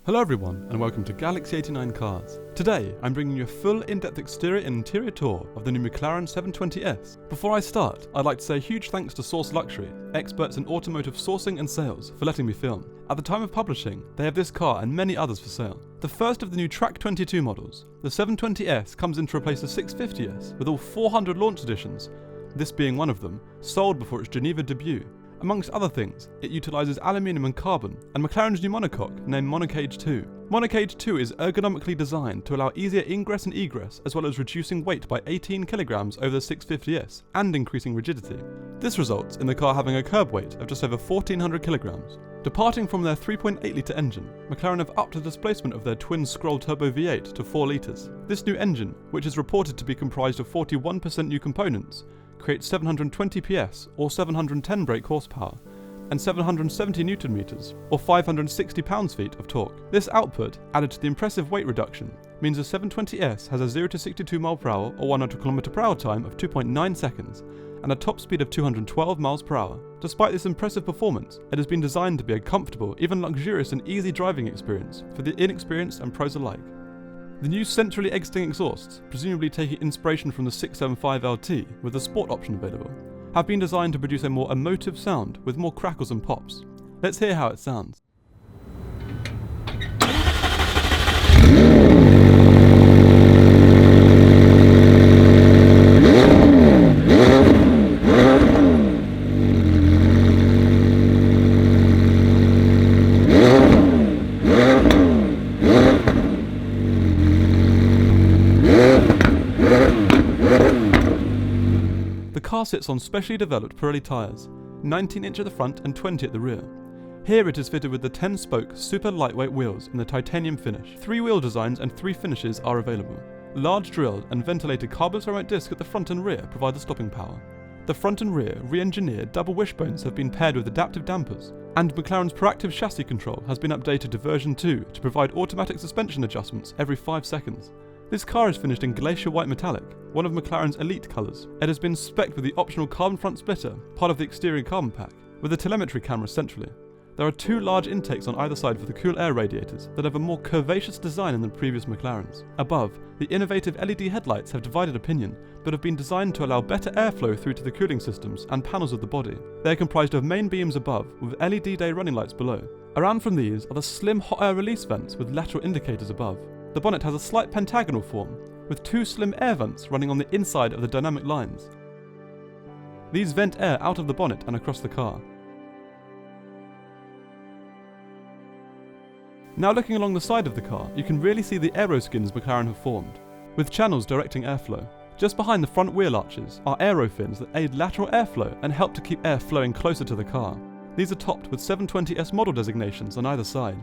Hello everyone and welcome to Galaxy 89 Cars. Today I'm bringing you a full in-depth exterior and interior tour of the new McLaren 720s. Before I start, I'd like to say a huge thanks to Source Luxury, experts in automotive sourcing and sales, for letting me film. At the time of publishing, they have this car and many others for sale. The first of the new Track 22 models, the 720s comes in to replace the 650s with all 400 launch editions, this being one of them, sold before its Geneva debut. Amongst other things, it utilises aluminium and carbon, and McLaren's new monocoque, named Monocage 2. Monocage 2 is ergonomically designed to allow easier ingress and egress, as well as reducing weight by 18 kilograms over the 650s, and increasing rigidity. This results in the car having a curb weight of just over 1400 kilograms. Departing from their 3.8-litre engine, McLaren have upped the displacement of their twin-scroll turbo V8 to 4 litres. This new engine, which is reported to be comprised of 41% new components, creates 720 PS or 710 brake horsepower and 770 Nm or 560 pounds-feet of torque. This output, added to the impressive weight reduction, means the 720s has a 0 to 62 mph or 100 km/h time of 2.9 seconds and a top speed of 212 mph. Despite this impressive performance, it has been designed to be a comfortable, even luxurious and easy driving experience for the inexperienced and pros alike. The new centrally exiting exhausts, presumably taking inspiration from the 675LT with the sport option available, have been designed to produce a more emotive sound with more crackles and pops. Let's hear how it sounds. The car sits on specially developed Pirelli tyres, 19-inch at the front and 20 at the rear. Here it is fitted with the 10-spoke super lightweight wheels in the titanium finish. 3 wheel designs and 3 finishes are available. Large drilled and ventilated carbon ceramic discs at the front and rear provide the stopping power. The front and rear re-engineered double wishbones have been paired with adaptive dampers, and McLaren's proactive chassis control has been updated to version 2 to provide automatic suspension adjustments every 5 seconds. This car is finished in glacier white metallic, one of McLaren's elite colours. It has been specced with the optional carbon front splitter, part of the exterior carbon pack, with a telemetry camera centrally. There are 2 large intakes on either side for the cool air radiators that have a more curvaceous design than the previous McLarens. Above, the innovative LED headlights have divided opinion, but have been designed to allow better airflow through to the cooling systems and panels of the body. They are comprised of main beams above, with LED day running lights below. Around from these are the slim hot air release vents with lateral indicators above. The bonnet has a slight pentagonal form, with 2 slim air vents running on the inside of the dynamic lines. These vent air out of the bonnet and across the car. Now looking along the side of the car, you can really see the aeroskins McLaren have formed, with channels directing airflow. Just behind the front wheel arches are aerofins that aid lateral airflow and help to keep air flowing closer to the car. These are topped with 720s model designations on either side.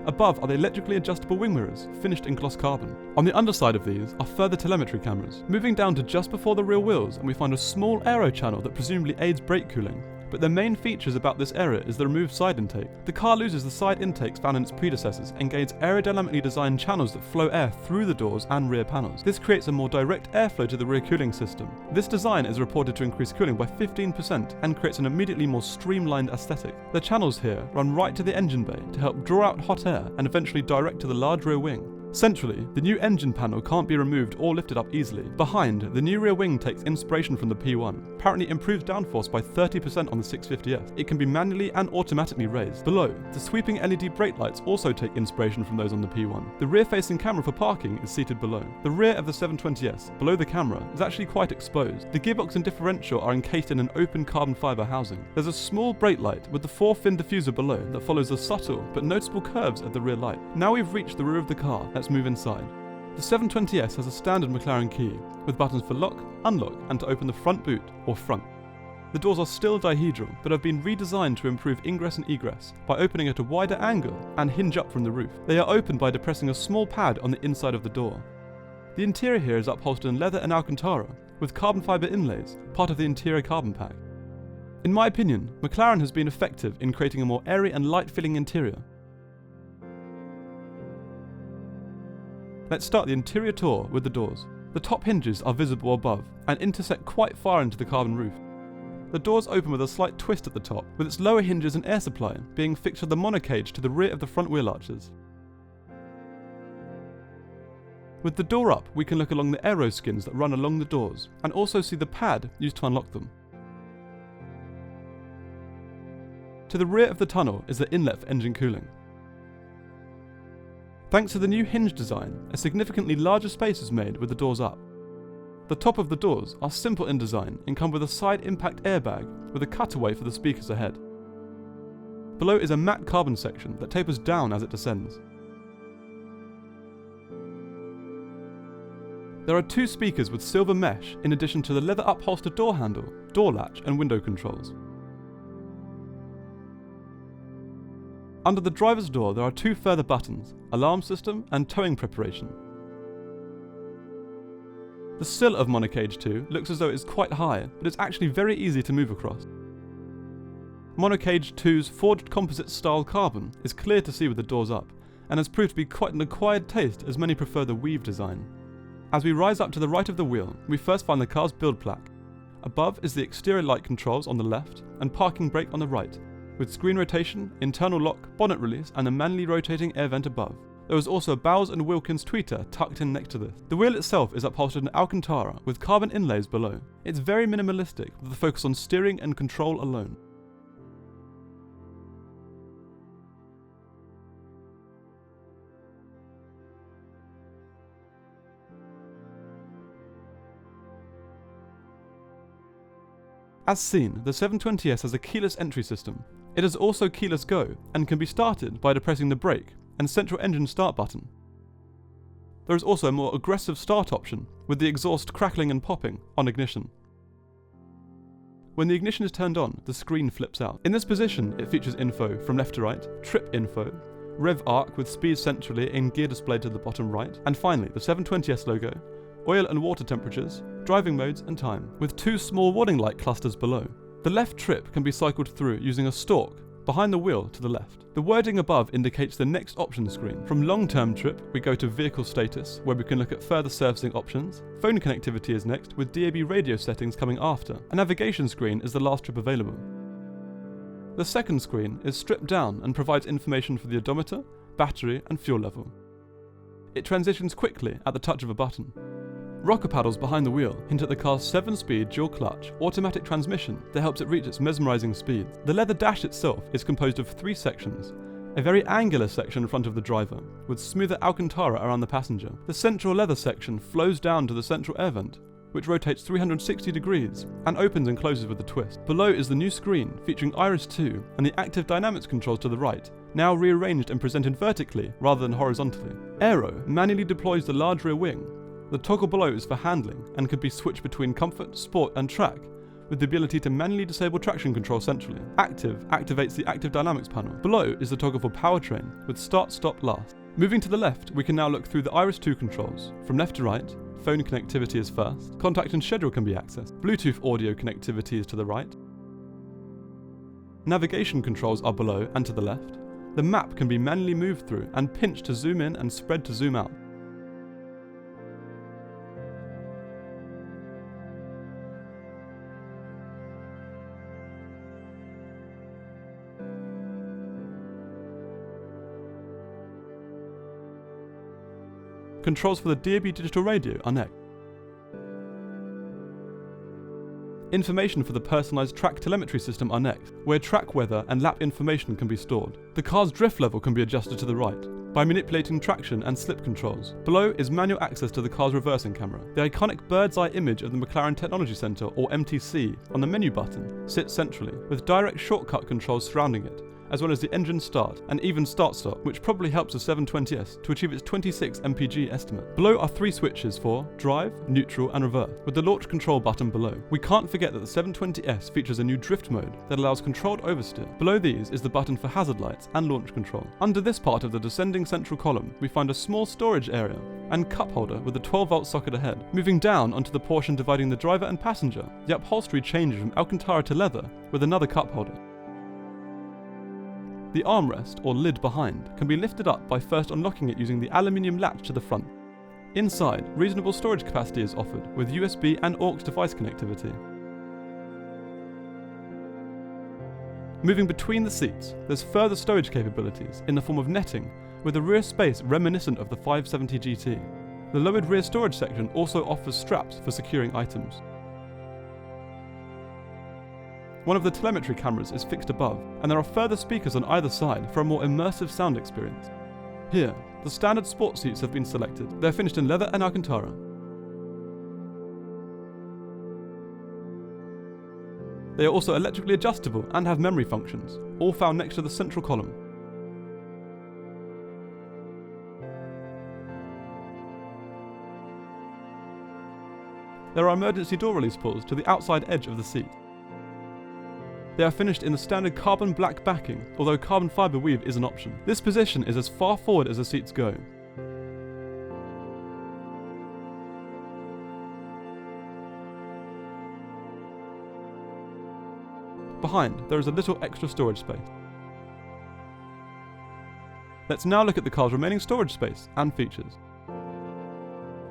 Above are the electrically adjustable wing mirrors, finished in gloss carbon. On the underside of these are further telemetry cameras. Moving down to just before the rear wheels, and we find a small aero channel that presumably aids brake cooling. But the main features about this area is the removed side intake. The car loses the side intakes found in its predecessors and gains aerodynamically designed channels that flow air through the doors and rear panels. This creates a more direct airflow to the rear cooling system. This design is reported to increase cooling by 15% and creates an immediately more streamlined aesthetic. The channels here run right to the engine bay to help draw out hot air and eventually direct to the large rear wing. Centrally, the new engine panel can't be removed or lifted up easily. Behind, the new rear wing takes inspiration from the P1. Apparently improves downforce by 30% on the 650s. It can be manually and automatically raised. Below, the sweeping LED brake lights also take inspiration from those on the P1. The rear-facing camera for parking is seated below. The rear of the 720s, below the camera, is actually quite exposed. The gearbox and differential are encased in an open carbon fibre housing. There's a small brake light with the 4-fin diffuser below that follows the subtle but noticeable curves of the rear light. Now we've reached the rear of the car. Let's move inside. The 720s has a standard McLaren key, with buttons for lock, unlock, and to open the front boot, or front. The doors are still dihedral, but have been redesigned to improve ingress and egress by opening at a wider angle and hinge up from the roof. They are opened by depressing a small pad on the inside of the door. The interior here is upholstered in leather and Alcantara, with carbon fibre inlays, part of the interior carbon pack. In my opinion, McLaren has been effective in creating a more airy and light-filling interior. Let's start the interior tour with the doors. The top hinges are visible above and intersect quite far into the carbon roof. The doors open with a slight twist at the top, with its lower hinges and air supply being fixed to the monocage to the rear of the front wheel arches. With the door up, we can look along the aero skins that run along the doors, and also see the pad used to unlock them. To the rear of the tunnel is the inlet for engine cooling. Thanks to the new hinge design, a significantly larger space is made with the doors up. The top of the doors are simple in design and come with a side impact airbag with a cutaway for the speakers ahead. Below is a matte carbon section that tapers down as it descends. There are 2 speakers with silver mesh in addition to the leather upholstered door handle, door latch and window controls. Under the driver's door there are 2 further buttons, alarm system and towing preparation. The sill of Monocage 2 looks as though it is quite high, but it's actually very easy to move across. Monocage 2's forged composite style carbon is clear to see with the doors up, and has proved to be quite an acquired taste as many prefer the weave design. As we rise up to the right of the wheel, we first find the car's build plaque. Above is the exterior light controls on the left and parking brake on the right, with screen rotation, internal lock, bonnet release and a manually rotating air vent above. There is also a Bowes & Wilkins tweeter tucked in next to this. The wheel itself is upholstered in Alcantara with carbon inlays below. It's very minimalistic with the focus on steering and control alone. As seen, the 720s has a keyless entry system. It is also keyless go and can be started by depressing the brake and central engine start button. There is also a more aggressive start option with the exhaust crackling and popping on ignition. When the ignition is turned on, the screen flips out. In this position, it features info from left to right, trip info, rev arc with speed centrally in gear displayed to the bottom right, and finally the 720s logo, oil and water temperatures, driving modes and time, with 2 small warning light clusters below. The left trip can be cycled through using a stalk behind the wheel to the left. The wording above indicates the next option screen. From long-term trip, we go to vehicle status, where we can look at further servicing options. Phone connectivity is next, with DAB radio settings coming after. A navigation screen is the last trip available. The second screen is stripped down and provides information for the odometer, battery and fuel level. It transitions quickly at the touch of a button. Rocker paddles behind the wheel hint at the car's 7-speed dual-clutch automatic transmission that helps it reach its mesmerising speed. The leather dash itself is composed of 3 sections. A very angular section in front of the driver, with smoother Alcantara around the passenger. The central leather section flows down to the central air vent, which rotates 360 degrees and opens and closes with a twist. Below is the new screen featuring Iris 2 and the active dynamics controls to the right, now rearranged and presented vertically rather than horizontally. Aero manually deploys the large rear wing. The toggle below is for handling and could be switched between comfort, sport and track, with the ability to manually disable traction control centrally. Active activates the active dynamics panel. Below is the toggle for powertrain, with start, stop, last. Moving to the left, we can now look through the Iris 2 controls. From left to right, phone connectivity is first, contact and schedule can be accessed, Bluetooth audio connectivity is to the right, navigation controls are below and to the left, the map can be manually moved through and pinched to zoom in and spread to zoom out. Controls for the DAB digital radio are next. Information for the personalised track telemetry system are next, where track weather and lap information can be stored. The car's drift level can be adjusted to the right by manipulating traction and slip controls. Below is manual access to the car's reversing camera. The iconic bird's eye image of the McLaren Technology Centre, or MTC, on the menu button sits centrally, with direct shortcut controls surrounding it, as well as the engine start and even start-stop, which probably helps the 720s to achieve its 26 mpg estimate. Below are 3 switches for drive, neutral and reverse, with the launch control button below. We can't forget that the 720s features a new drift mode that allows controlled oversteer. Below these is the button for hazard lights and launch control. Under this part of the descending central column, we find a small storage area and cup holder with a 12-volt socket ahead. Moving down onto the portion dividing the driver and passenger, the upholstery changes from Alcantara to leather with another cup holder. The armrest, or lid behind, can be lifted up by first unlocking it using the aluminium latch to the front. Inside, reasonable storage capacity is offered, with USB and AUX device connectivity. Moving between the seats, there's further storage capabilities in the form of netting, with a rear space reminiscent of the 570 GT. The lowered rear storage section also offers straps for securing items. One of the telemetry cameras is fixed above, and there are further speakers on either side for a more immersive sound experience. Here, the standard sport seats have been selected. They're finished in leather and Alcantara. They are also electrically adjustable and have memory functions, all found next to the central column. There are emergency door release pulls to the outside edge of the seat. They are finished in the standard carbon black backing, although carbon fibre weave is an option. This position is as far forward as the seats go. Behind, there is a little extra storage space. Let's now look at the car's remaining storage space and features.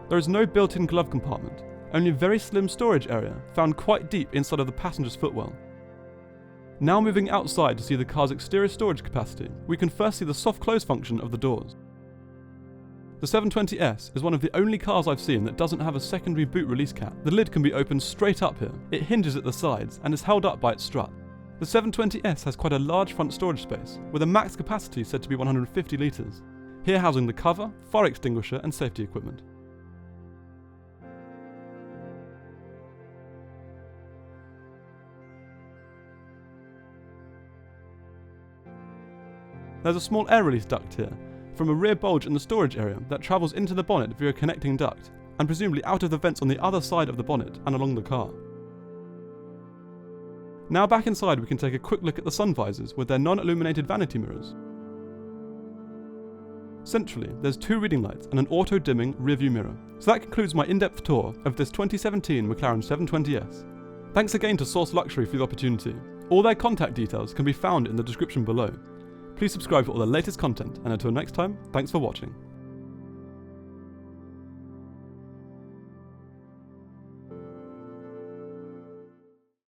There is no built-in glove compartment, only a very slim storage area found quite deep inside of the passenger's footwell. Now moving outside to see the car's exterior storage capacity, we can first see the soft close function of the doors. The 720s is one of the only cars I've seen that doesn't have a secondary boot release cap. The lid can be opened straight up here. It hinges at the sides and is held up by its strut. The 720s has quite a large front storage space, with a max capacity said to be 150 litres, here housing the cover, fire extinguisher and safety equipment. There's a small air release duct here, from a rear bulge in the storage area that travels into the bonnet via a connecting duct, and presumably out of the vents on the other side of the bonnet and along the car. Now back inside we can take a quick look at the sun visors with their non-illuminated vanity mirrors. Centrally, there's two reading lights and an auto-dimming rearview mirror. So that concludes my in-depth tour of this 2017 McLaren 720s. Thanks again to Source Luxury for the opportunity. All their contact details can be found in the description below. Please subscribe for all the latest content, and until next time, thanks for watching.